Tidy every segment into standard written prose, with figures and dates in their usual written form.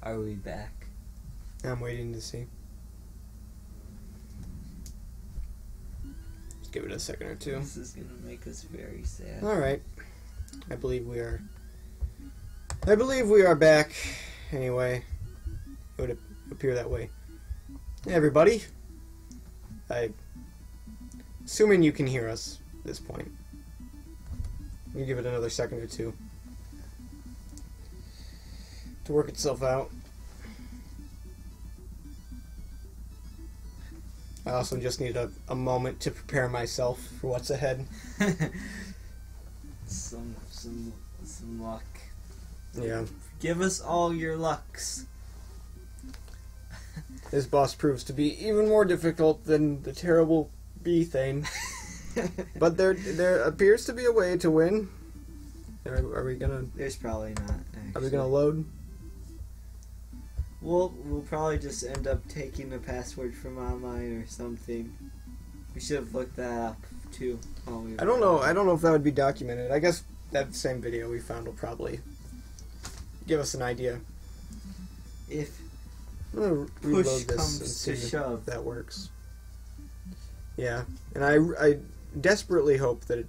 Are we back? I'm waiting to see. Just give it a second or two. This is gonna make us very sad. Alright. I believe we are back. Anyway, it would appear that way. Hey everybody. Assuming you can hear us at this point. You give it another second or two to work itself out. I also just need a moment to prepare myself for what's ahead. Some luck. Yeah. Give us all your lucks. This boss proves to be even more difficult than the terrible bee thing. But there appears to be a way to win. Are we gonna? There's probably not. Actually. Are we gonna load? We'll probably just end up taking the password from online or something. We should have looked that up too. I don't know. I don't know if that would be documented. I guess that same video we found will probably give us an idea. If I'm gonna reload push this comes and see to shove, if that works. Yeah, and I desperately hope that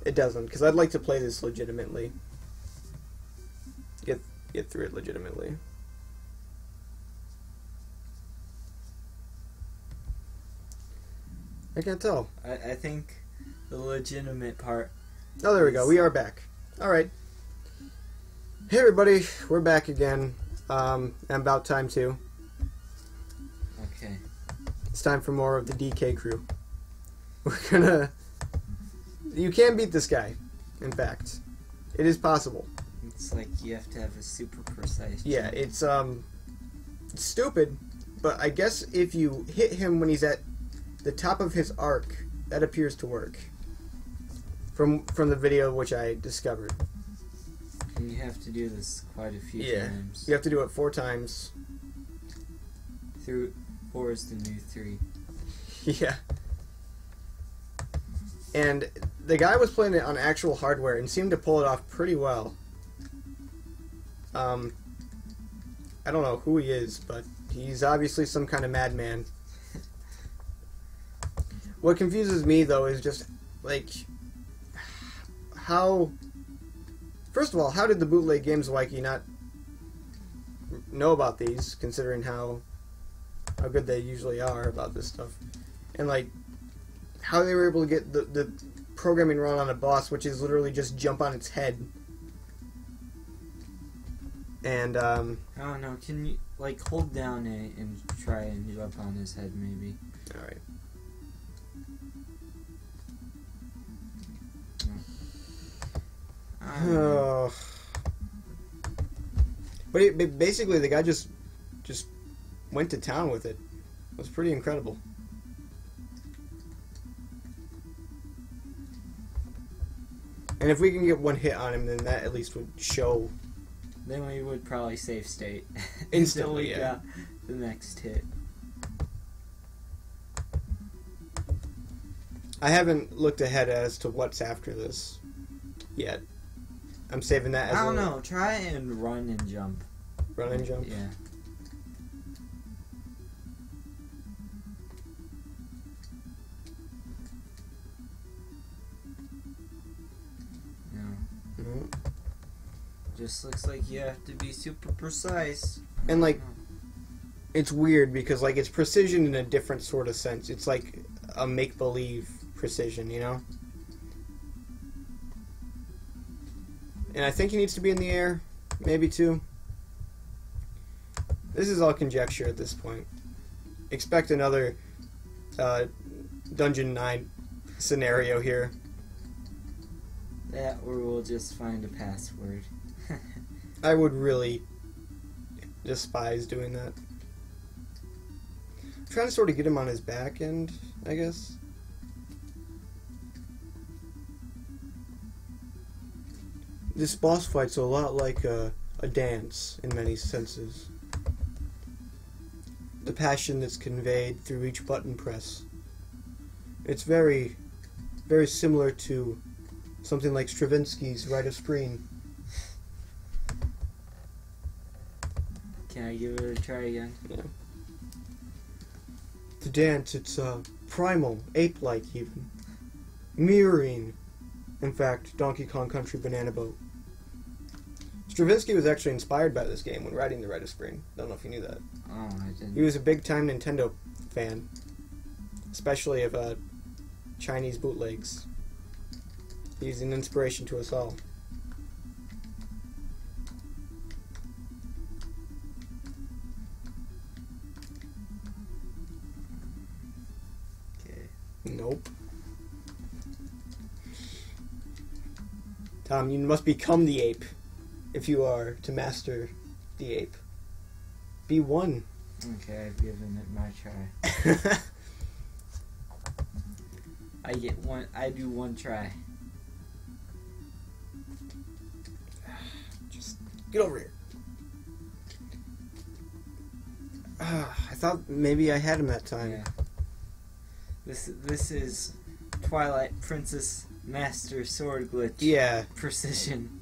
it doesn't, because I'd like to play this legitimately. Get through it legitimately. I can't tell. I think the legitimate part. Oh, there we go. We are back. All right. Hey, everybody. We're back again. And about time, too. Okay. It's time for more of the DK crew. We're gonna... You can beat this guy, in fact. It is possible. It's like you have to have a super precise jump. Yeah, it's stupid, but I guess if you hit him when he's at the top of his arc, that appears to work. From the video which I discovered. And you have to do this quite a few times. You have to do it 4 times. 4 is the new 3. Yeah. And the guy was playing it on actual hardware and seemed to pull it off pretty well. I don't know who he is, but he's obviously some kind of madman. What confuses me, though, is just, like, how... First of all, how did the Bootleg Games Wiki not know about these, considering how good they usually are about this stuff? And, like, how they were able to get the programming wrong on a boss, which is literally just jump on its head. And, I don't know, can you, like, hold down A and try and jump on his head, maybe? Alright. Oh. But basically, the guy just went to town with it. It was pretty incredible. And if we can get one hit on him, then that at least would show. Then we would probably save state. Instantly, Until we got the next hit. I haven't looked ahead as to what's after this yet. I'm saving that as I don't know. Try and run and jump. Run and jump? Yeah. No. Mm-hmm. Just looks like you have to be super precise. And, like, it's weird because, like, it's precision in a different sort of sense. It's like a make-believe precision, you know? And I think he needs to be in the air, maybe too. This is all conjecture at this point. Expect another Dungeon 9 scenario here. That or we'll just find a password. I would really despise doing that. I'm trying to sort of get him on his back end, I guess. This boss fight's a lot like a dance in many senses. The passion that's conveyed through each button press. It's very, very similar to something like Stravinsky's Rite of Spring. Can I give it a try again? Yeah. To dance, it's primal, ape-like even. Mirroring, in fact, Donkey Kong Country Banana Boat. Stravinsky was actually inspired by this game when writing The Rite of Spring. Don't know if you knew that. Oh, I didn't. He was a big-time Nintendo fan, especially of Chinese bootlegs. He's an inspiration to us all. Okay. Nope. Tom, you must become the ape if you are to master the ape. Be one. Okay, I've given it my try. I do one try. Just get over here. I thought maybe I had him that time. Yeah. This is Twilight Princess Master Sword Glitch. Yeah. Precision.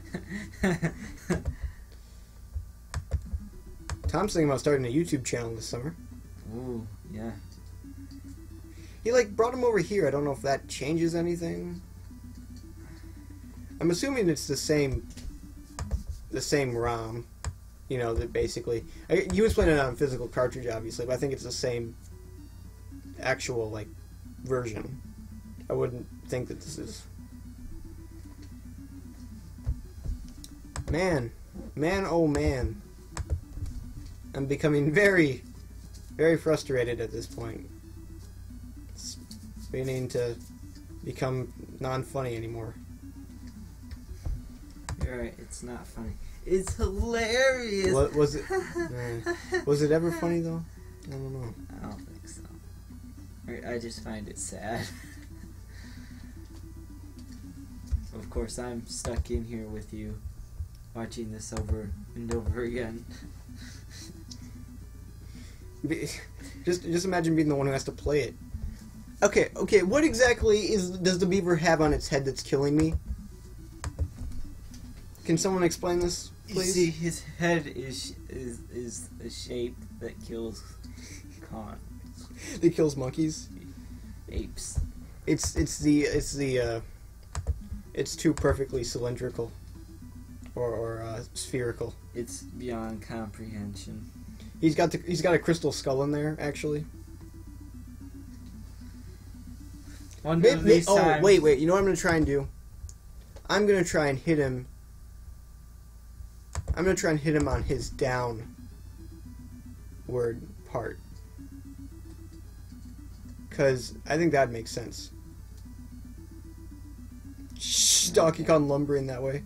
Tom's thinking about starting a YouTube channel this summer. Ooh, yeah. He brought him over here. I don't know if that changes anything. I'm assuming it's the same ROM. You know, that basically he was playing it on a physical cartridge, obviously, but I think it's the same actual version. I wouldn't think that this is. Man, oh man. I'm becoming very, very frustrated at this point. It's beginning to become non-funny anymore. You're right, it's not funny. It's hilarious! What was it? Was it ever funny, though? I don't know. I don't think so. I just find it sad. Of course, I'm stuck in here with you, watching this over and over again. Just imagine being the one who has to play it. Okay, what exactly does the beaver have on its head that's killing me? Can someone explain this, please? You see, his head is a shape that kills It kills monkeys? apes. It's too perfectly cylindrical. Or spherical. It's beyond comprehension. He's got a crystal skull in there, actually. Wait, you know what I'm gonna try and do? I'm gonna try and hit him on his downward part. Because I think that makes sense. Shh, Donkey Kong lumbering that way.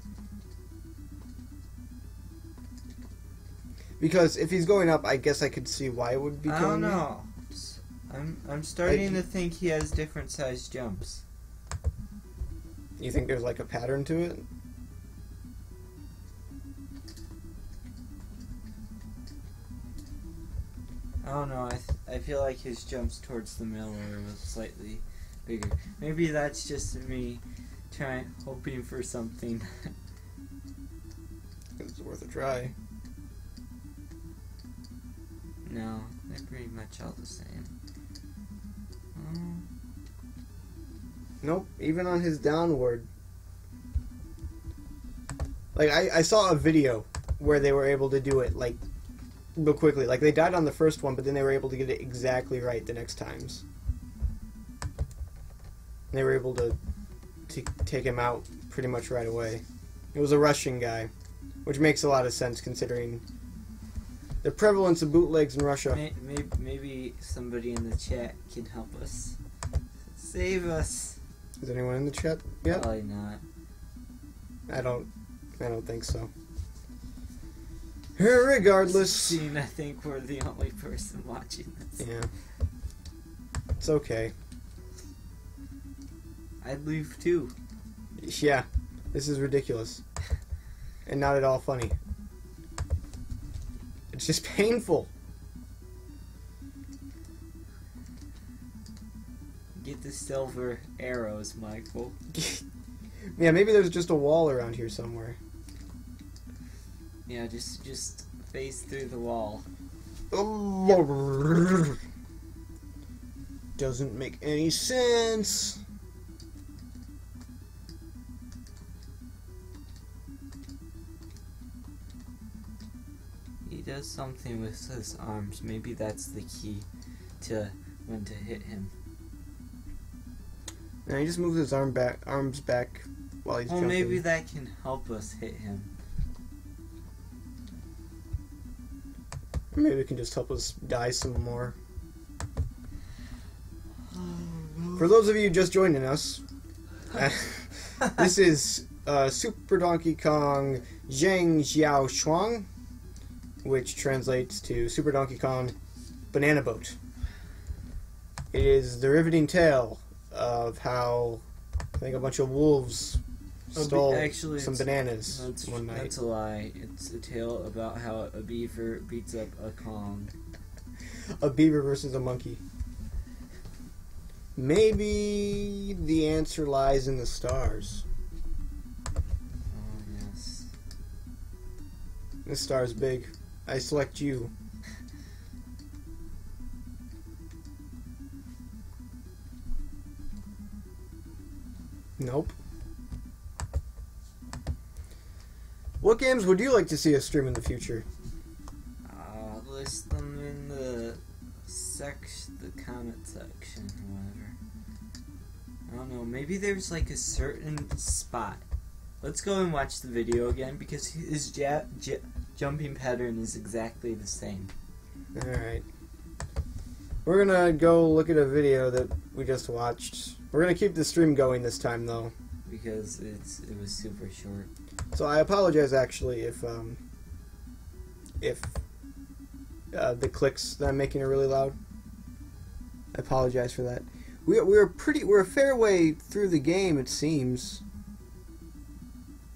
Because if he's going up, I guess I could see why it would be killing I don't me. know. I'm starting to think he has different sized jumps. You think there's a pattern to it? I don't know. I feel like his jumps towards the middle are slightly bigger. Maybe that's just me hoping for something. It's worth a try. No, they're pretty much all the same. Nope, even on his downward. I saw a video where they were able to do it real quickly. They died on the first one, but then they were able to get it exactly right the next times. They were able to take him out pretty much right away. It was a Russian guy, which makes a lot of sense considering the prevalence of bootlegs in Russia. Maybe somebody in the chat can help us. Save us. Is anyone in the chat yet? Probably not. I don't think so. Regardless. Seeing, I think we're the only person watching this. Yeah. It's okay. I'd leave too. Yeah. This is ridiculous. And not at all funny. It's just painful. Get the silver arrows, Michael. Yeah, maybe there's just a wall around here somewhere. Yeah, just face through the wall. Doesn't make any sense. He does something with his arms. Maybe that's the key to when to hit him. And he just moves his arms back while he's jumping. Maybe that can help us hit him. Maybe it can just help us die some more. For those of you just joining us, this is Super Donkey Kong Xiang Jiao Chuan, which translates to Super Donkey Kong Banana Boat. It is the riveting tale of how I think a bunch of wolves stole some bananas one night. That's a lie. It's a tale about how a beaver beats up a Kong. A beaver versus a monkey. Maybe the answer lies in the stars. Oh, yes. This star is big. I select you. Nope. What games would you like to see us stream in the future? List them in the comment section or whatever. I don't know, maybe there's like a certain spot. Let's go and watch the video again because his jumping pattern is exactly the same. Alright. We're gonna go look at a video that we just watched. We're gonna keep the stream going this time though. Because it was super short. So I apologize actually if the clicks that I'm making are really loud. I apologize for that. We're a fair way through the game, it seems.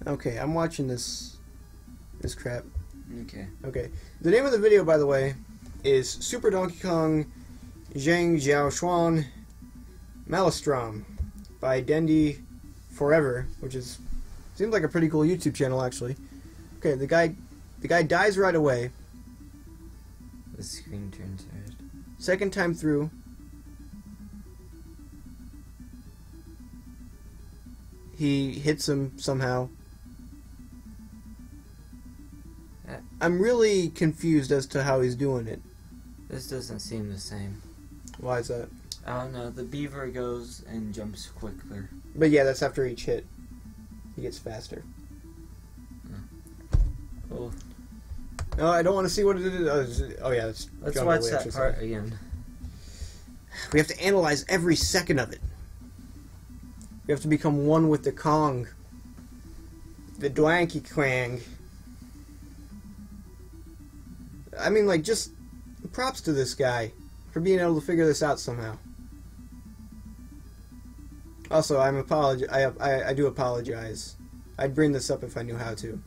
Okay, I'm watching this crap. Okay. The name of the video, by the way, is Super Donkey Kong Xiang Jiao Chuan Malastrom by Dendy Forever, which seems like a pretty cool YouTube channel actually. Okay, the guy dies right away. The screen turns red. Second time through, he hits him somehow. I'm really confused as to how he's doing it. This doesn't seem the same. Why is that? I don't know. The beaver goes and jumps quicker. But yeah, that's after each hit. He gets faster. Oh. No, I don't want to see what it is. Oh yeah, let's watch that part again. We have to analyze every second of it. We have to become one with the Kong. The Dwanky Kwang. I mean, like, just props to this guy for being able to figure this out somehow. Also, I do apologize. I'd bring this up if I knew how to.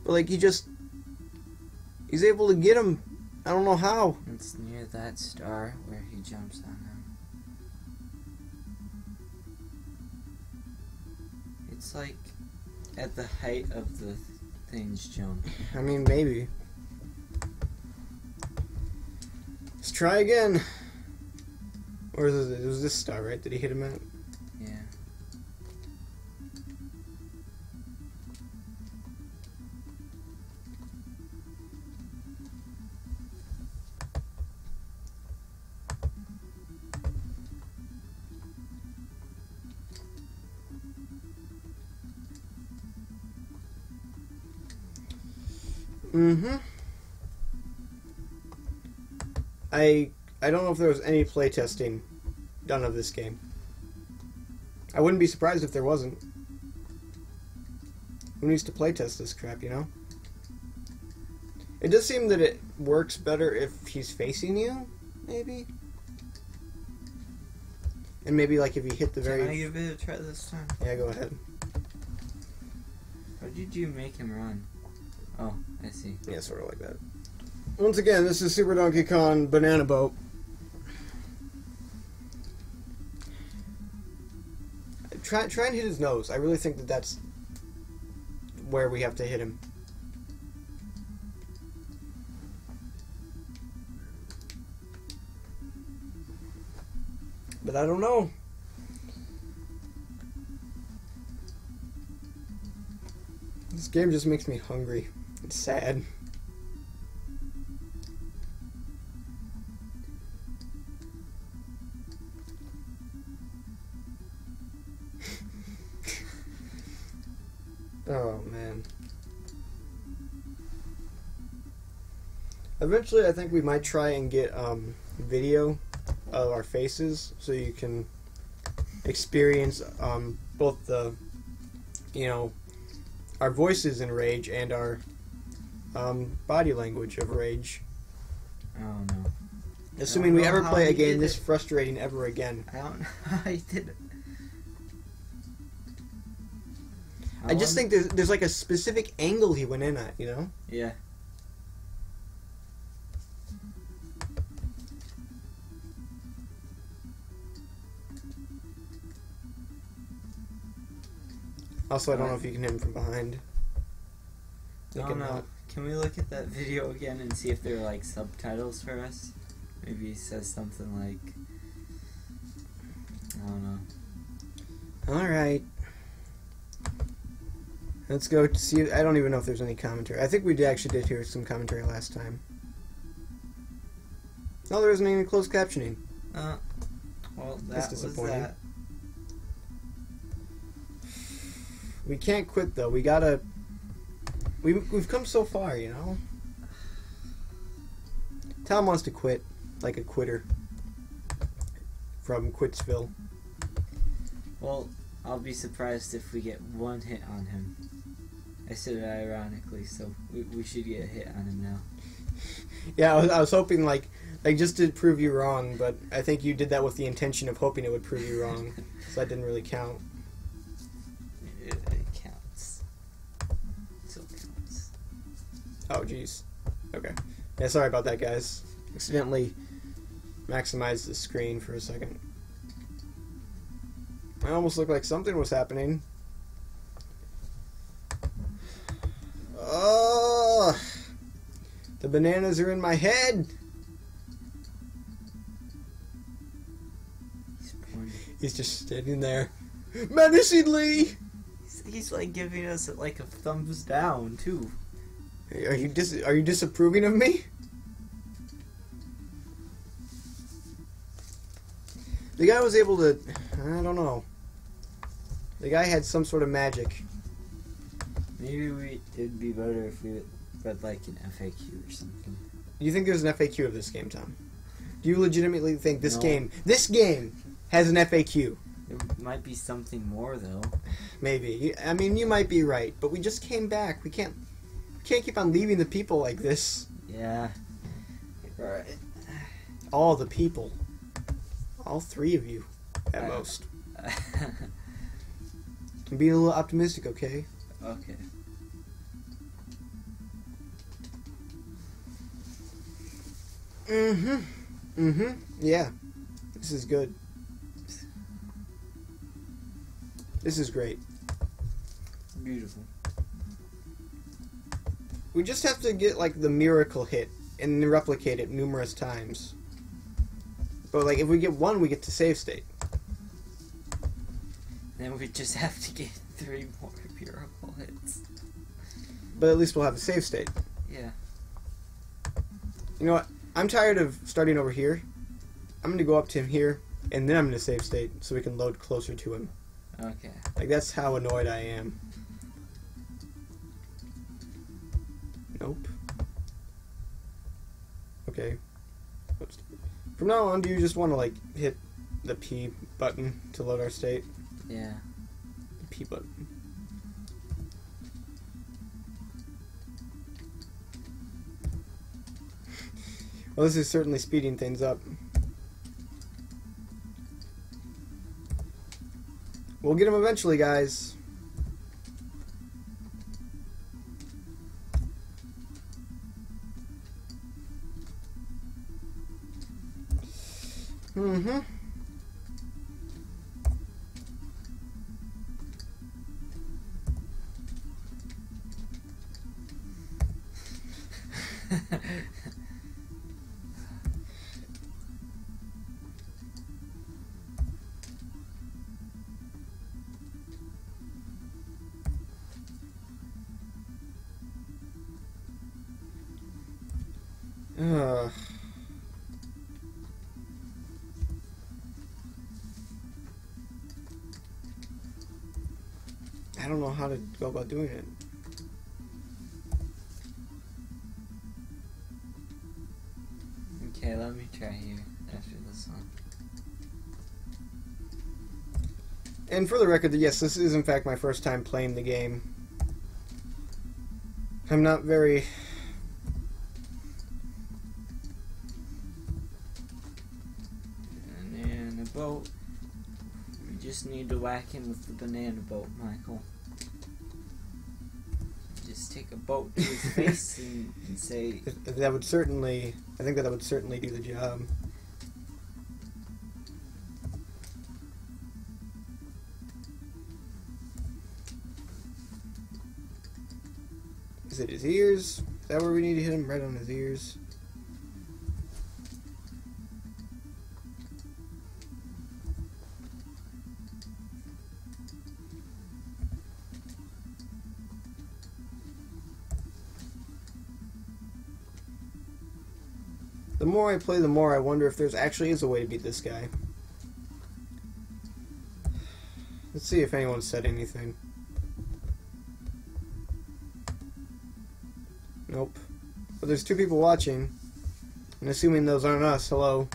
But, like, he's able to get him. I don't know how. It's near that star where he jumps on him. It's like at the height of the thing's jump. I mean, maybe. Let's try again. Or it was this star, right? Did he hit him at? Yeah. I don't know if there was any playtesting done of this game. I wouldn't be surprised if there wasn't. Who needs to playtest this crap, you know? It does seem that it works better if he's facing you, maybe? And maybe, like, if you hit the very... Can I give it a try this time? Yeah, go ahead. How did you make him run? Oh, I see. Yeah, sort of like that. Once again, this is Super Donkey Kong Banana Boat. Try and hit his nose. I really think that's where we have to hit him. But I don't know. This game just makes me hungry. It's sad. Oh man. Eventually I think we might try and get video of our faces so you can experience both the, you know, our voices in Rage and our body language of Rage. Oh no. Assuming we ever play a game this frustrating ever again. I don't know how he did it. I just think there's like a specific angle he went in at, you know? Yeah. Also, I don't know if you can hit him from behind. I don't know. Can we look at that video again and see if there are like subtitles for us? Maybe he says something like, I don't know. Alright. Let's go to see. I don't even know if there's any commentary. I think we actually did hear some commentary last time. No, there isn't any closed captioning. Well, That's that was disappointing. that. We can't quit though. We gotta. We've come so far, you know. Tom wants to quit, like a quitter from Quitsville. Well, I'll be surprised if we get one hit on him. I said it ironically, so we should get a hit on him now. Yeah, I was hoping like just to prove you wrong, but I think you did that with the intention of hoping it would prove you wrong, so that didn't really count. It counts. It still counts. Oh, jeez. Okay. Yeah, sorry about that, guys. Accidentally maximized the screen for a second. It almost looked like something was happening. Oh, the bananas are in my head. He's just standing there, menacingly. He's like giving us like a thumbs down too. Are you disapproving of me? The guy was able to. I don't know. The guy had some sort of magic. Maybe it'd be better if we read like an FAQ or something. Do you think there's an FAQ of this game, Tom? Do you legitimately think this No. game has an FAQ? There might be something more though. Maybe. I mean, you might be right, but we just came back. We can't keep on leaving the people like this. Yeah. Right. All the people. All three of you, at most. I'm being a little optimistic, okay? Okay. Yeah. This is good. This is great. Beautiful. We just have to get, like, the miracle hit and replicate it numerous times. But, like, if we get one, we get to save state. Then we just have to get 3 more miracle hits. But at least we'll have a save state. Yeah. You know what? I'm tired of starting over here. I'm going to go up to him here, and then I'm going to save state so we can load closer to him. Okay. Like, that's how annoyed I am. Nope. Okay. From now on, do you just want to, like, hit the P button to load our state? Yeah. The P button. Well, this is certainly speeding things up. We'll get him eventually, guys. Mm-hmm. I don't know how to go about doing it. Okay, let me try here after this one. And for the record, yes, this is in fact my first time playing the game. I'm not very... Banana boat. We just need to whack him with the banana boat, Michael. Just take a boat to his face and say... That would certainly... I think that would certainly do the job. Is it his ears? Is that where we need to hit him? Right on his ears? The more I play, the more I wonder if there's actually is a way to beat this guy. Let's see if anyone said anything. Nope. But there's 2 people watching. And assuming those aren't us, hello.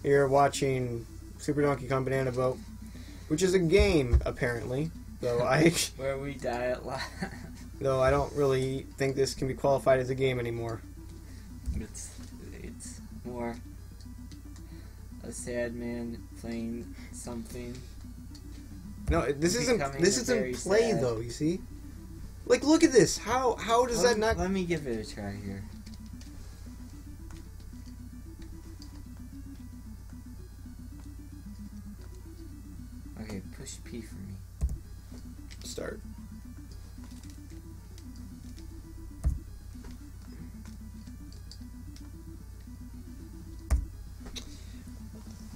You're watching Super Donkey Kong Banana Boat. Which is a game, apparently. Though Where we die at last. Though I don't really think this can be qualified as a game anymore. It's more a sad man playing something. No, this isn't very play sad. though, you see? Like, look at this. How does that not... Let me give it a try here. Okay, push P for me. Start.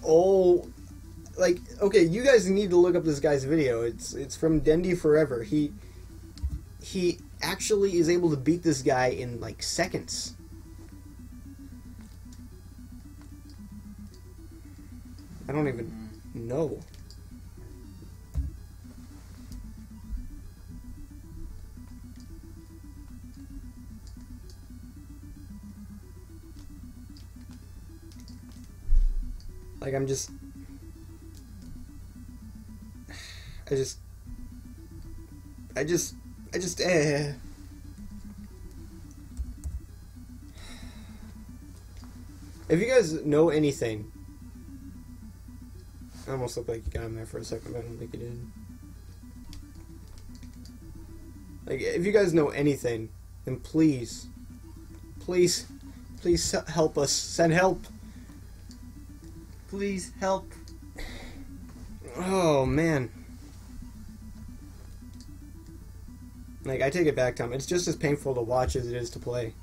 Oh, like, okay, you guys need to look up this guy's video. It's from Dendy Forever. He actually is able to beat this guy in like seconds. I don't even know. Like, I just If you guys know anything, I almost looked like you got him there for a second, but I don't think you did. Like, if you guys know anything, then please help us. Send help. Please help. Oh, man. Like, I take it back, Tom. It's just as painful to watch as it is to play.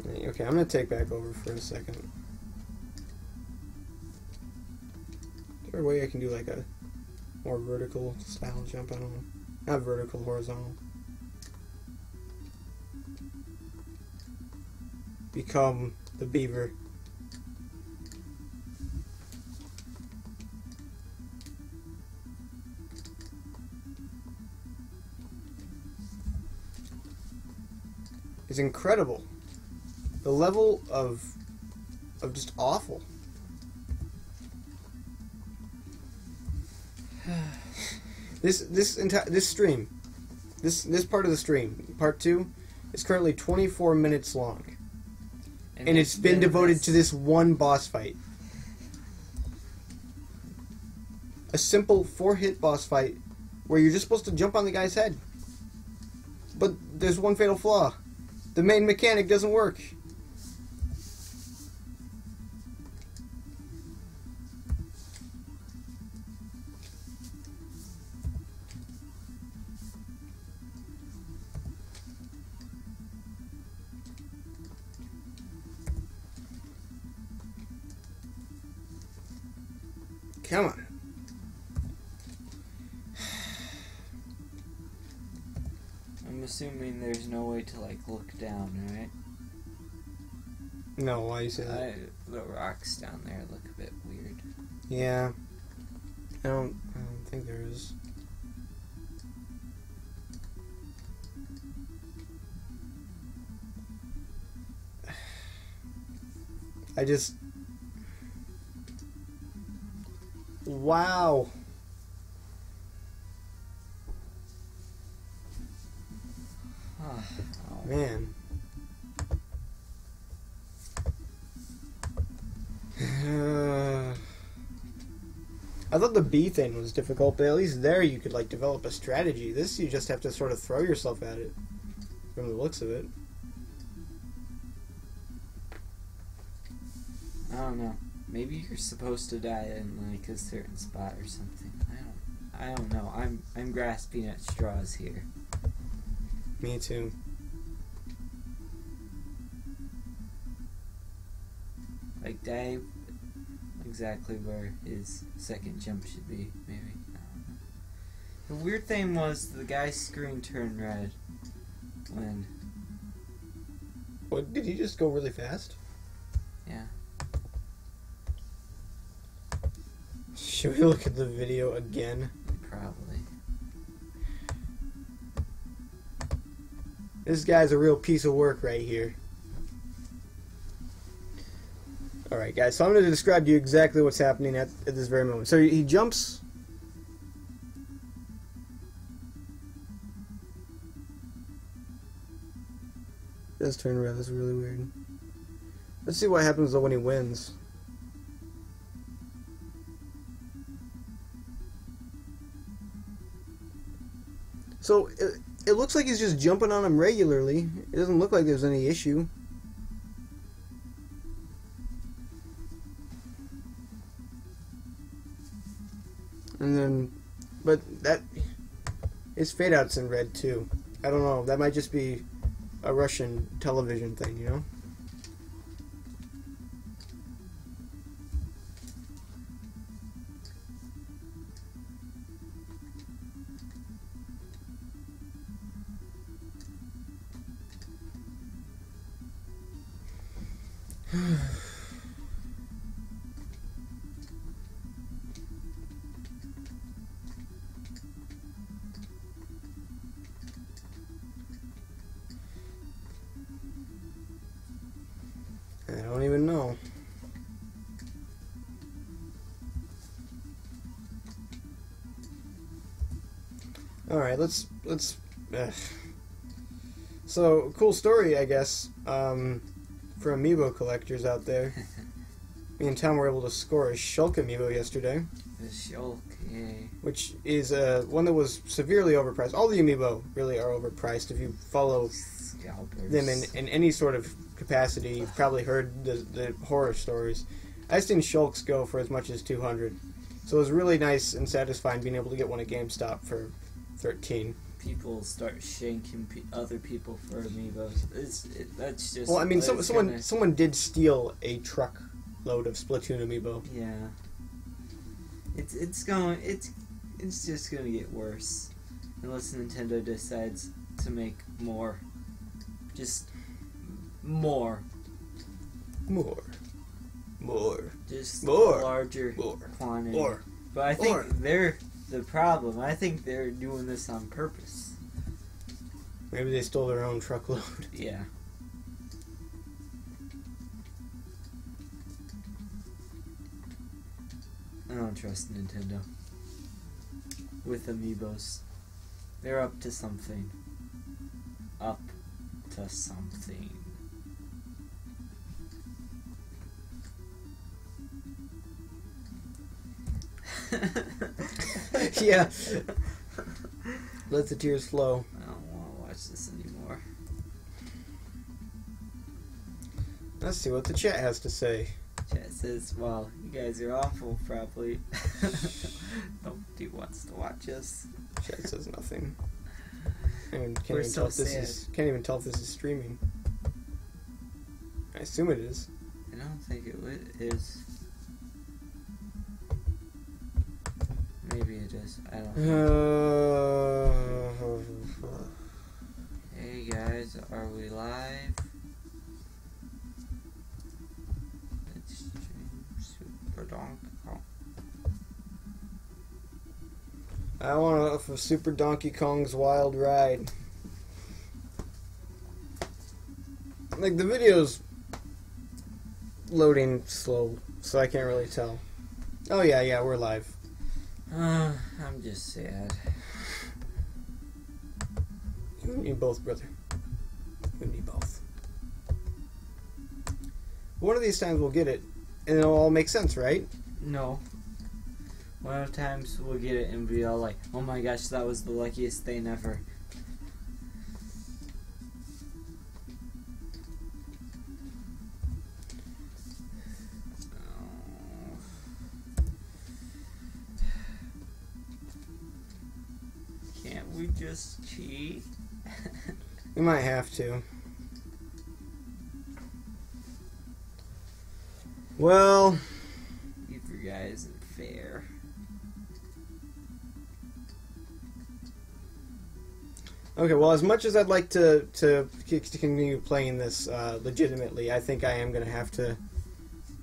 Okay, I'm going to take back over for a second. Is there a way I can do, like, a more vertical style jump? I don't know. Not vertical, horizontal. Become the beaver. It's incredible. The level of just awful. This stream, this part of the stream, part 2, is currently 24 minutes long. And it's been devoted to this one boss fight. A simple 4-hit boss fight where you're just supposed to jump on the guy's head. But there's one fatal flaw. The main mechanic doesn't work. Come on. I'm assuming there's no way to, like, look down, right? No, why you say that? The rocks down there look a bit weird. Yeah. I don't think there is. I just... Wow. Oh. Man. I thought the bee thing was difficult, but at least there you could, like, develop a strategy. This, you just have to sort of throw yourself at it, from the looks of it. I don't know. Maybe you're supposed to die in, like, a certain spot or something. I don't know. I'm grasping at straws here. Me too. Like, die exactly where his second jump should be, maybe. I don't know. The weird thing was the guy's screen turned red when... What, did he just go really fast? Yeah. Should we look at the video again? Probably. This guy's a real piece of work right here. Alright guys, so I'm going to describe to you exactly what's happening at this very moment. So he jumps. It does turn red, that's really weird. Let's see what happens though when he wins. So it looks like he's just jumping on him regularly. It doesn't look like there's any issue. And then, but that, his fade out's in red too. I don't know, that might just be a Russian television thing, you know? I don't even know. All right, let's. So cool story, I guess, for amiibo collectors out there. Me and Tom were able to score a Shulk amiibo yesterday. The Shulk, yay. Which is one that was severely overpriced. All the amiibo really are overpriced. If you follow Scalpers. them in any sort of capacity, you've probably heard the horror stories. I've seen Shulks go for as much as $200. So it was really nice and satisfying being able to get one at GameStop for $13. People start shanking other people for amiibos. That's just... Well, I mean, someone did steal a truckload of Splatoon amiibo. Yeah. It's just gonna get worse unless Nintendo decides to make more. Just more. Just More. larger More. quantity. More. But I think More. they're the problem. I think they're doing this on purpose. Maybe they stole their own truckload. Yeah. I don't trust Nintendo with amiibos. They're up to something. Up to something. Yeah. Let the tears flow. I don't want to watch this anymore. Let's see what the chat has to say. Chat says, well, you guys are awful, probably. Nobody wants to watch us. Chat says nothing. And We're so sad. Can't even tell if this is streaming. I assume it is. I don't think it is. maybe it is. I don't know. Hey guys, are we live? Let's stream Super Donkey Kong. I want for Super Donkey Kong's Wild Ride. Like, the video's loading slow, so I can't really tell. Oh yeah, we're live. I'm just sad. You and me both, brother. You and me both. One of these times we'll get it, and it'll all make sense, right? No. One of the times we'll get it and be all like, oh my gosh, that was the luckiest thing ever. Can't we just cheat? We might have to. Well, You guys isn't fair. okay, well, as much as I'd like to continue playing this legitimately, I think I am going to have to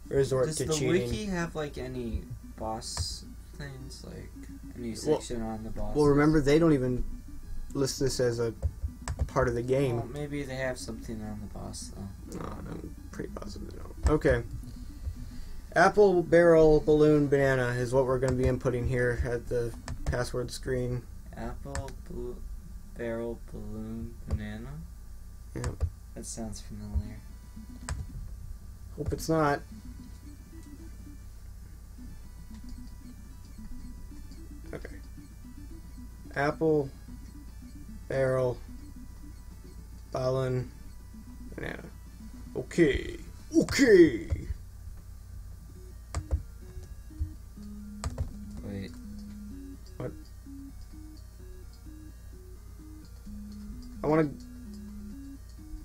resort Does to the cheating. wiki have like any boss things, like any section on the boss? Well, remember, they don't even list this as a part of the game. Well, maybe they have something on the boss though. No, I'm pretty positive they don't. Okay. Apple, barrel, balloon, banana is what we're going to be inputting here at the password screen. Apple, barrel, balloon, banana. Yep. That sounds familiar. Hope it's not. Okay. Apple, barrel, balloon, banana. Okay. Okay. Wait. What? I want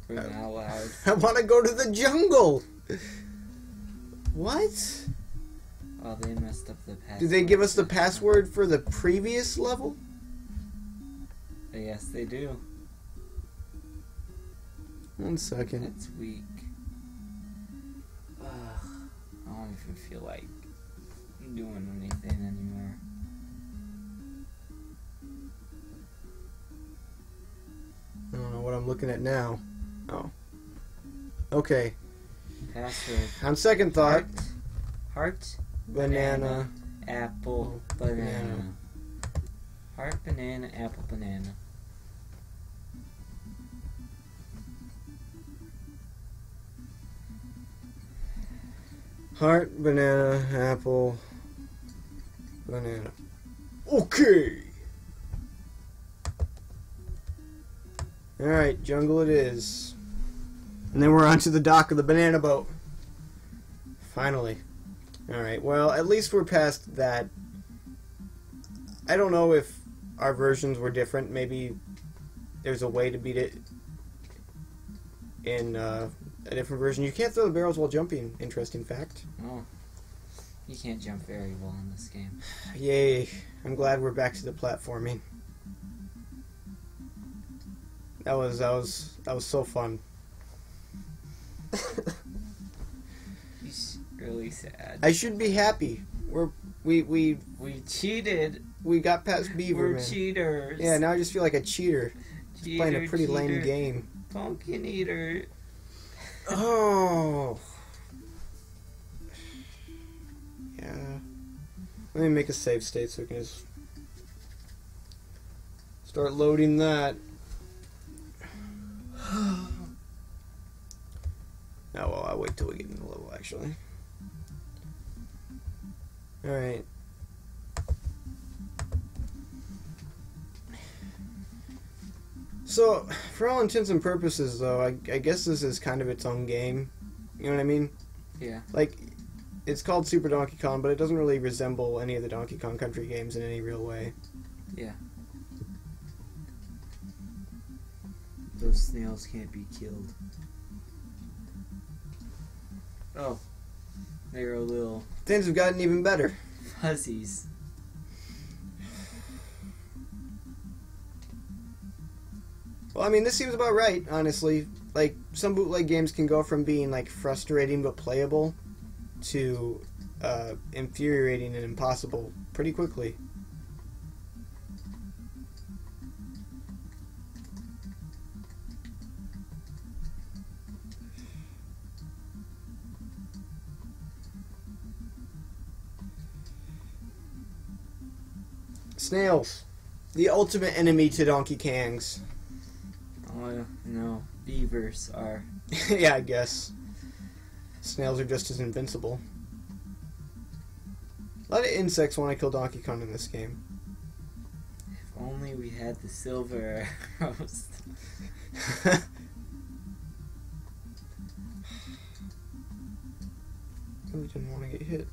For out loud. to. I want to go to the jungle. What? Oh, they messed up the password. Do they give us the password for the previous level? Yes, they do. 1 second. That's weak. Ugh. I don't even feel like doing anything anymore. I don't know what I'm looking at now. Oh. Okay. Password. On second thought, Heart. banana. Apple. Oh, Banana. banana. Heart, banana, apple, banana. Heart, banana, apple, banana. Okay. Alright, jungle it is. And then we're onto the dock of the banana boat. Finally. Alright, well, at least we're past that. I don't know if our versions were different. Maybe there's a way to beat it in a different version. You can't throw the barrels while jumping, interesting fact. Oh. You can't jump very well in this game. Yay. I'm glad we're back to the platforming. That was so fun. He's really sad. I should be happy. We cheated. we got past Beaver. We're Man. cheaters. Yeah, now I just feel like a cheater. Just playing a pretty lame cheater. game. Pumpkin eater. Oh. Yeah. Let me make a save state so we can just start loading that. Oh, well, I'll wait till we get in the level, actually. Alright. So, for all intents and purposes, though, I guess this is kind of its own game. You know what I mean? Yeah. Like, it's called Super Donkey Kong, but it doesn't really resemble any of the Donkey Kong Country games in any real way. Yeah. Those snails can't be killed. Oh. They're a little Things have gotten even better. fuzzies. Well, I mean, this seems about right, honestly. Like, some bootleg games can go from being, like, frustrating but playable to infuriating and impossible pretty quickly. Snails. The ultimate enemy to Donkey Kangs. Oh, no. Beavers are. Yeah, I guess. Snails are just as invincible. A lot of insects want to kill Donkey Kong in this game. If only we had the silver arrows. Really didn't want to get hit.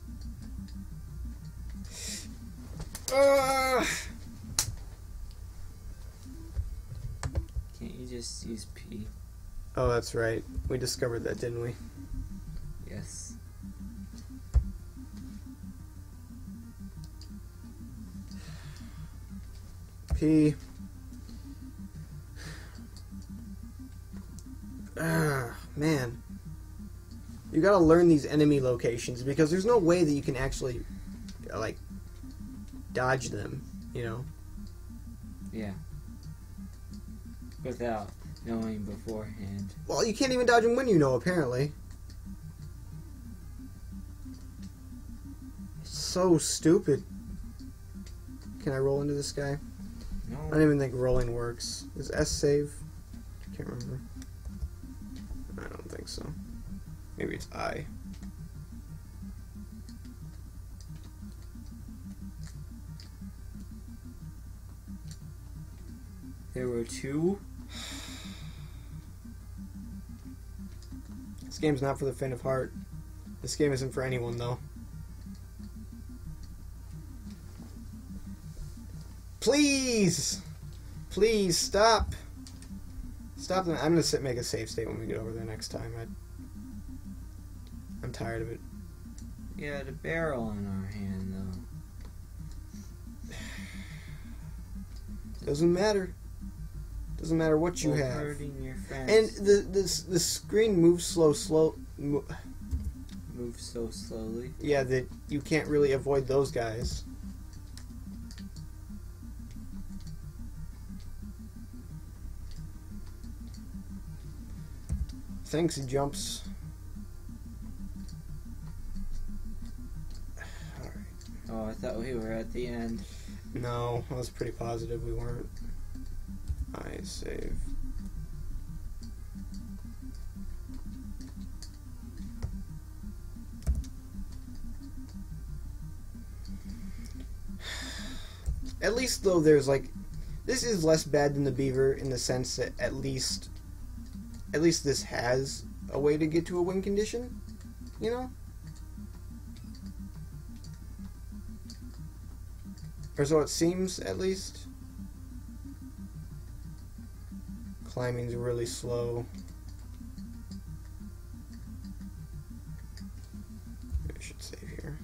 Can't you just use P? Oh, that's right. We discovered that, didn't we? Yes. P. Man. You gotta learn these enemy locations because there's no way that you can actually, like, dodge them, you know? Yeah. Without knowing beforehand. Well, you can't even dodge them when you know, apparently. So stupid. Can I roll into this guy? No. I don't even think rolling works. Is S save? I can't remember. I don't think so. Maybe it's I. There were two? This game's not for the faint of heart. This game isn't for anyone, though. Please! Please, stop! Stop them. I'm gonna make a save state when we get over there next time. I'm tired of it. We had a barrel in our hand, though. Doesn't matter. Doesn't matter what you have. Hurting your friends. And the screen moves Move so slowly. Yeah, that you can't really avoid those guys. Thanks, jumps. Alright. Oh, I thought we were at the end. No, I was pretty positive we weren't. I save. At least, though, there's like... This is less bad than the beaver in the sense that at least this has a way to get to a win condition, you know? Or so it seems, at least. Climbing's really slow. Maybe I should save here.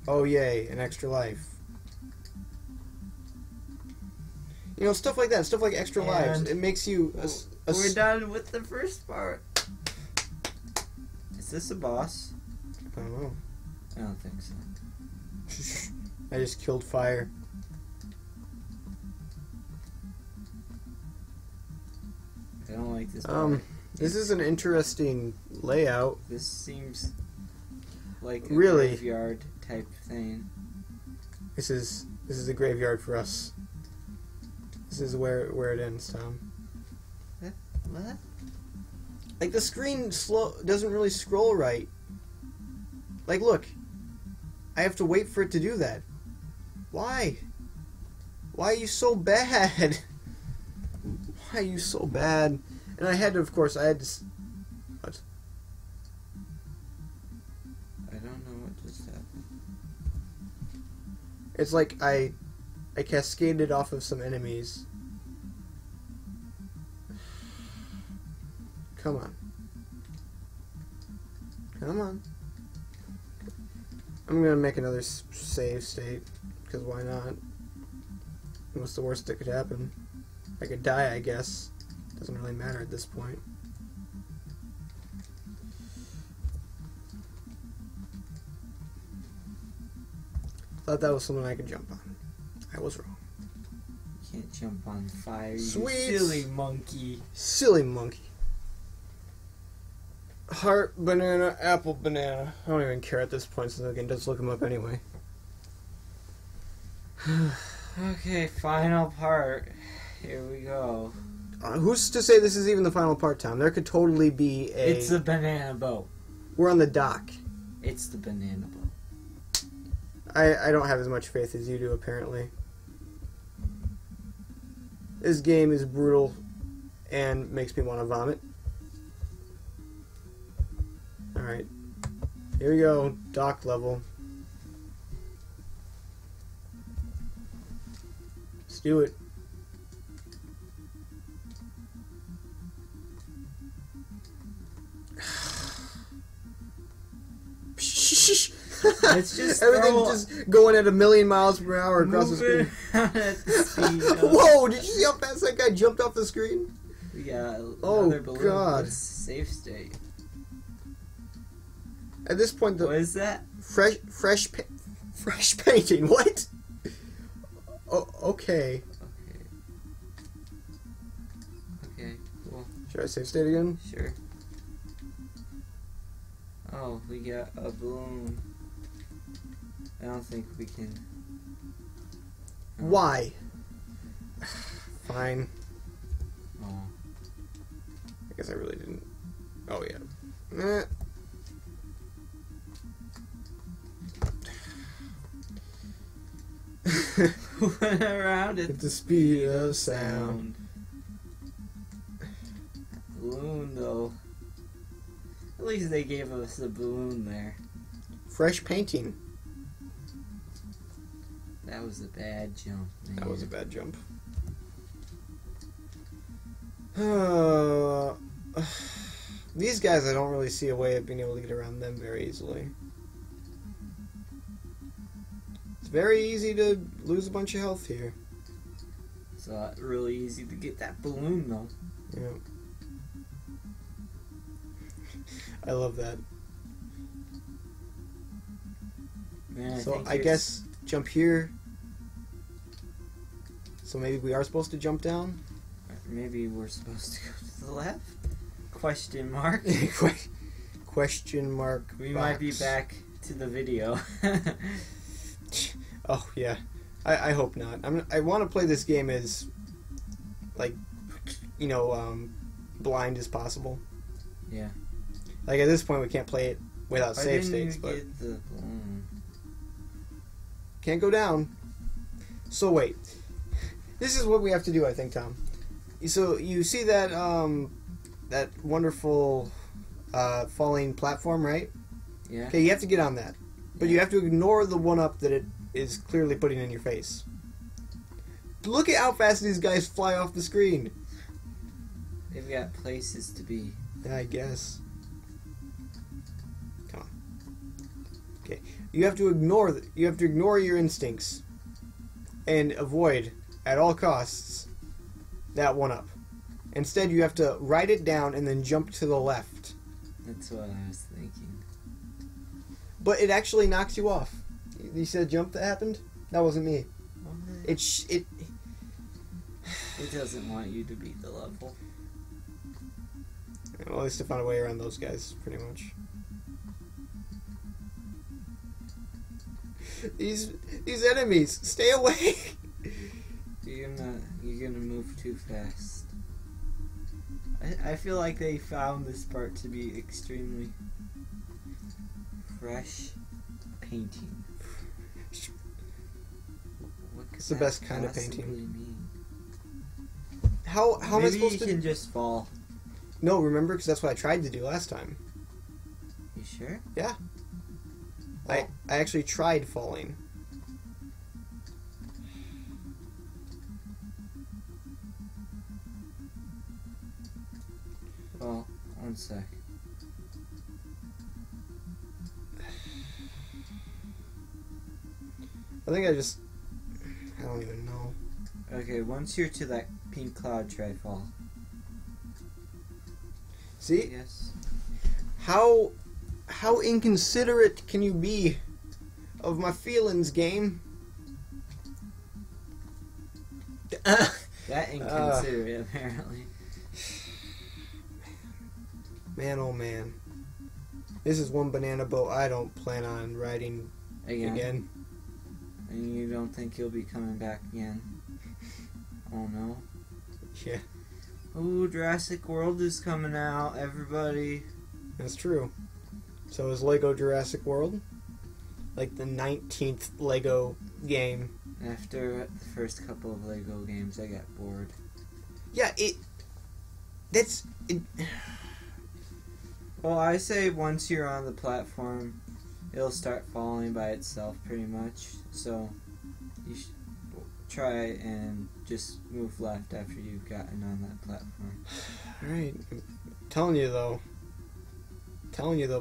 Oh yay, an extra life. You know, stuff like that, stuff like extra lives. It makes you... We're done with the first part. Is this a boss? I don't know. I don't think so. I just killed fire. I don't like this part. This is an interesting layout. This seems like a Really? graveyard type thing. This is a graveyard for us. This is where it ends, Tom. What? Like, the screen doesn't really scroll right. Like, look. I have to wait for it to do that. Why? Why are you so bad? Why are you so bad? And I had to, of course, what? I don't know what just happened. It's like I cascaded off of some enemies. Come on. Come on. I'm gonna make another save state, because why not? What's the worst that could happen? I could die, I guess. Doesn't really matter at this point. Thought that was something I could jump on. I was wrong. You can't jump on fire, you Sweet. silly monkey. Silly monkey. Heart, banana, apple, banana. I don't even care at this point, so I can just look them up anyway. Okay, final part. Here we go. Who's to say this is even the final part, Tom? There could totally be a... It's the banana boat. We're on the dock. It's the banana boat. I don't have as much faith as you do, apparently. This game is brutal and makes me want to vomit. Alright. Here we go. Dock level. Let's do it. Let's just Everything just going at 1,000,000 miles per hour across the screen. at the speed of... Whoa! Did you see how fast that guy jumped off the screen? We got Oh, another balloon. God. Let's safe state. At this point, What the is that? fresh painting. What? Oh, okay. Okay, cool. Should I save state again? Sure. Oh, we got a balloon. I don't think we can... Why? Fine. Oh. I guess I really didn't. Oh yeah. Eh. Went around At at the speed of sound. Balloon, though. At least they gave us a balloon there. Fresh painting. That was a bad jump, man. That was a bad jump. These guys, I don't really see a way of being able to get around them very easily. It's very easy to lose a bunch of health here. It's really easy to get that balloon, though. Yeah. I love that. Man, So think I guess jump here. So maybe we are supposed to jump down? maybe we're supposed to go to the left? Question mark. Question mark. We box. might be back to the video. Oh yeah, I hope not. I want to play this game as, like, you know, blind as possible. Yeah. Like at this point, we can't play it without save states, I but didn't get the balloon. can't go down. So wait, this is what we have to do, I think, Tom. So you see that that wonderful falling platform, right? Yeah. Okay, you have to get on that, but you have to ignore the one-up that it is clearly putting in your face. Look at how fast these guys fly off the screen. They've got places to be. Yeah, I guess. Come on. Okay, you have to ignore your instincts and avoid at all costs that one-up. Instead, you have to write it down and then jump to the left. That's what I was thinking. But it actually knocks you off. You said jump that happened? That wasn't me. It It doesn't want you to beat the level. well, at least I found a way around those guys, pretty much. These enemies, stay away. You're gonna move too fast. I feel like they found this part to be extremely fresh painting. What could It's the that best kind of possibly painting. mean? How am I Maybe supposed you to? can just fall. No, remember, because that's what I tried to do last time. You sure? Yeah. Well, I actually tried falling. well, one sec. I think I don't even know. Okay, once you're to that pink cloud, try fall. See? Yes. How inconsiderate can you be of my feelings, game? That inconsiderate, apparently. Man, oh man. This is one banana boat I don't plan on riding again. And you don't think you'll be coming back again? Oh no. Yeah. Ooh, Jurassic World is coming out, everybody. That's true. So is Lego Jurassic World? Like the 19th Lego game. After the first couple of Lego games, I got bored. Yeah, Well, I say once you're on the platform, it'll start falling by itself pretty much. So you should try and just move left after you've gotten on that platform. Alright. Telling you though,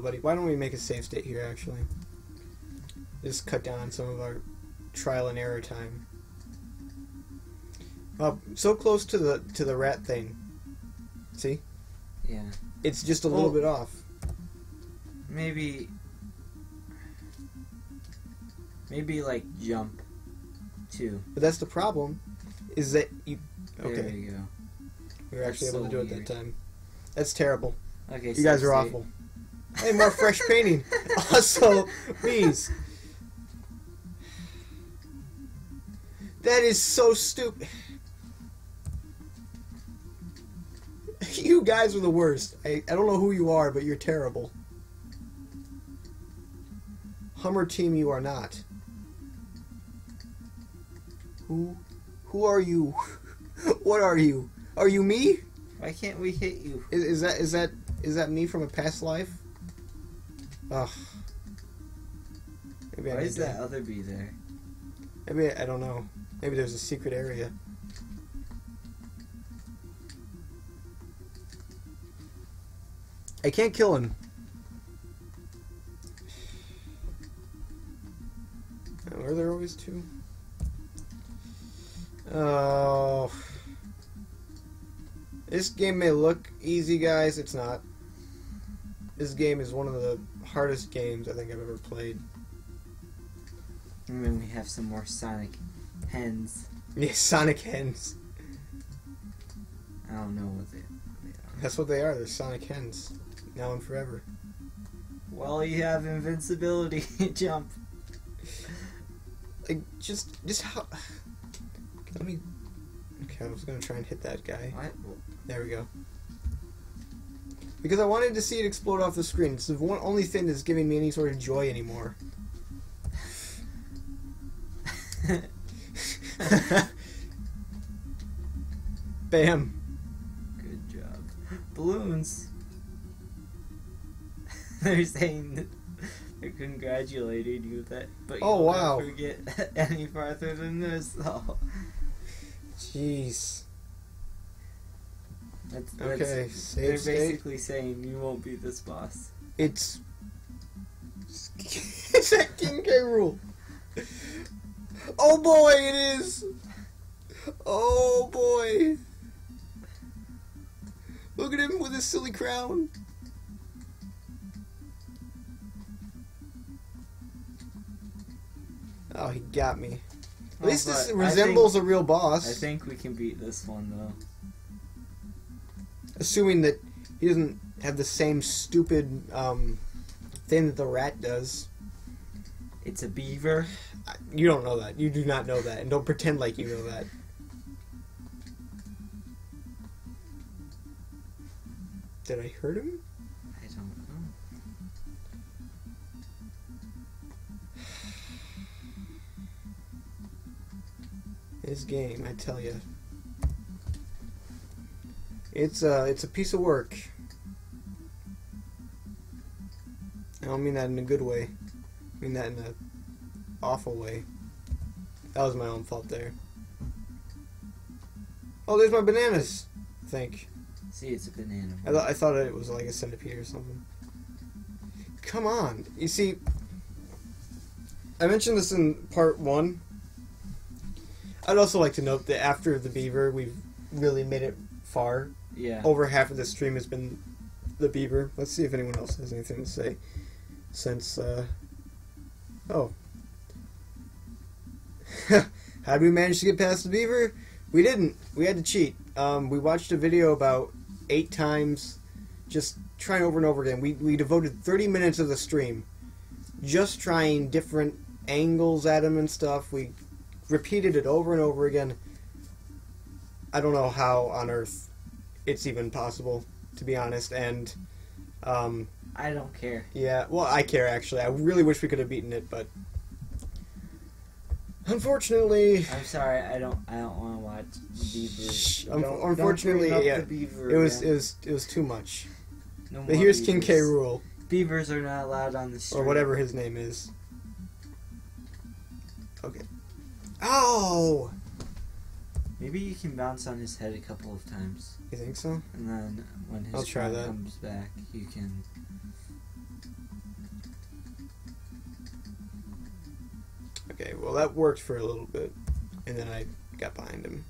buddy. Why don't we make a save state here, actually? Just cut down on some of our trial and error time. So close to the rat thing. See? Yeah. It's just a little bit off. Maybe like jump too. But that's the problem, is that you... Okay. There you go. We were actually That's able to do so it weird. that time. That's terrible. Okay, You guys are awful. Hey, more fresh painting. Also, bees. That is so stupid. You guys are the worst. I don't know who you are, but you're terrible. Hummer team, you are not. Who are you? What are you? Are you me? Why can't we hit you? Is that me from a past life? Ugh. Maybe Why is that other bee there? Maybe I don't know. Maybe there's a secret area. I can't kill him. Are there always two? Oh. This game may look easy, guys. It's not. This game is one of the hardest games I think I've ever played. And then we have some more Sonic hens. Yeah, Sonic hens. I don't know what they are. That's what they are. They're Sonic hens. Now and forever. Well, you have invincibility. Jump. Like, just how... Let me... Okay, I was gonna try and hit that guy. What? There we go. Because I wanted to see it explode off the screen. It's the only thing that's giving me any sort of joy anymore. Bam. Good job. Balloons. They're saying that they're congratulating you that, but Oh, you'll wow. never get any farther than this. So. Jeez. That's, Okay, they're save state. basically saying you won't beat this boss. It's that King K rule. Oh boy, it is. Oh boy. Look at him with his silly crown. Oh, he got me. At least this resembles a real boss. I think we can beat this one though. Assuming that he doesn't have the same stupid thing that the rat does. It's a beaver. You don't know that. You do not know that. And don't pretend like you know that. Did I hurt him? I don't know. This game, I tell you. It's a piece of work. I don't mean that in a good way. I mean that in a awful way. That was my own fault there. Oh, there's my bananas, I think. See, it's a banana. I thought it was like a centipede or something. Come on. You see, I mentioned this in part 1. I'd also like to note that after the beaver, we've really made it far. Yeah. Over half of the stream has been the beaver. Let's see if anyone else has anything to say. Since, oh. How did we manage to get past the beaver? We didn't. We had to cheat. We watched a video about 8 times, just trying over and over again. We devoted 30 minutes of the stream just trying different angles at him and stuff. We repeated it over and over again. I don't know how on earth it's even possible, to be honest, and I don't care. Yeah, well, I care, actually. I really wish we could have beaten it, but unfortunately, I'm sorry. I don't want to watch the beaver. Unfortunately, don't bring yeah, up the beaver it was again. too much. No But more here's King K. beavers. Rule, Beavers are not allowed on the street. or whatever his name is. Okay. Oh! Maybe you can bounce on his head a couple of times, You think so? and then when I'll his try crown that. comes back, you can. Okay, well, that worked for a little bit, and then I got behind him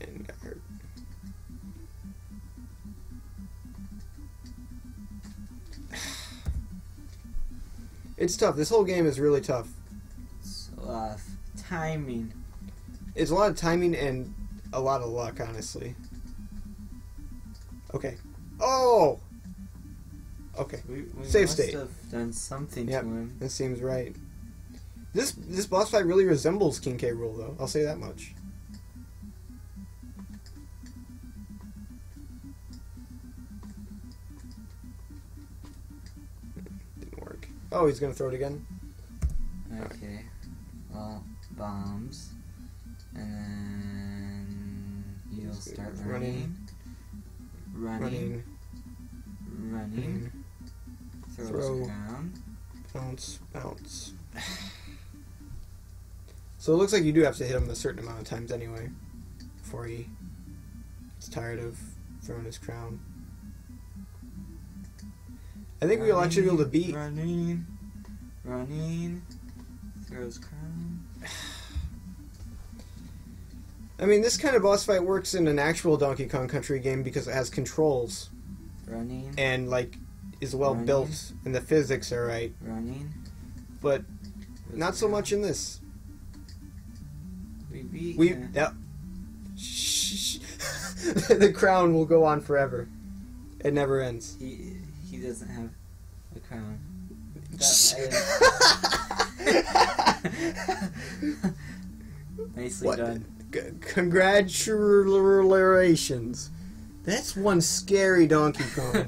and got hurt. It's tough. This whole game is really tough. So, timing. It's a lot of timing and a lot of luck, honestly. Okay. Oh! Okay. We Save must state. have done something Yep, to him. that seems right. This boss fight really resembles King K. Rool, though. I'll say that much. Didn't work. Oh, he's gonna throw it again? Okay. Well, bombs. And then he'll start running. Running. Throws Throw. around. Bounce, bounce. So it looks like you do have to hit him a certain amount of times anyway, before he gets tired of throwing his crown. I think we'll actually be able to beat... Running. Throws crown. I mean, this kind of boss fight works in an actual Donkey Kong Country game because it has controls. Running. And, like, is well built, and the physics are right. Running. But not so much in this. We beat We... him. Yep. The crown will go on forever. It never ends. He doesn't have a crown. Nicely What? done. Congratulations. That's one scary Donkey Kong.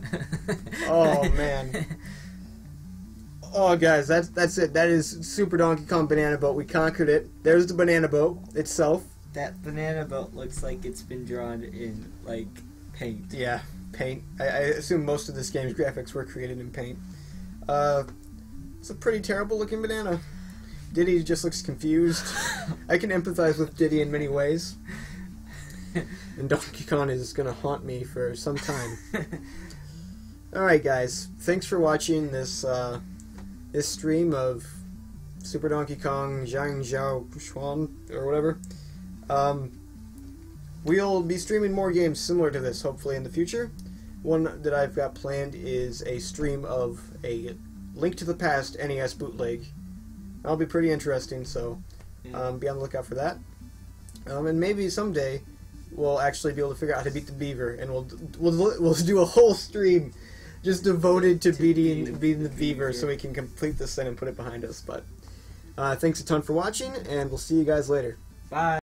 Oh, man. Oh, guys, that's it. That is Super Donkey Kong Banana Boat. We conquered it. There's the banana boat itself. That banana boat looks like it's been drawn in, like, paint. Yeah, paint. I assume most of this game's graphics were created in paint. It's a pretty terrible looking banana. Diddy just looks confused. I can empathize with Diddy in many ways. And Donkey Kong is going to haunt me for some time. Alright, guys. Thanks for watching this this stream of Super Donkey Kong Xiang, Jiao, Chuan, or whatever. We'll be streaming more games similar to this, hopefully, in the future. One that I've got planned is a stream of a Link to the Past NES bootleg. That'll be pretty interesting, so be on the lookout for that. And maybe someday we'll actually be able to figure out how to beat the beaver, and we'll do a whole stream just devoted to beating the beaver, so we can complete this thing and put it behind us. But thanks a ton for watching, and we'll see you guys later. Bye.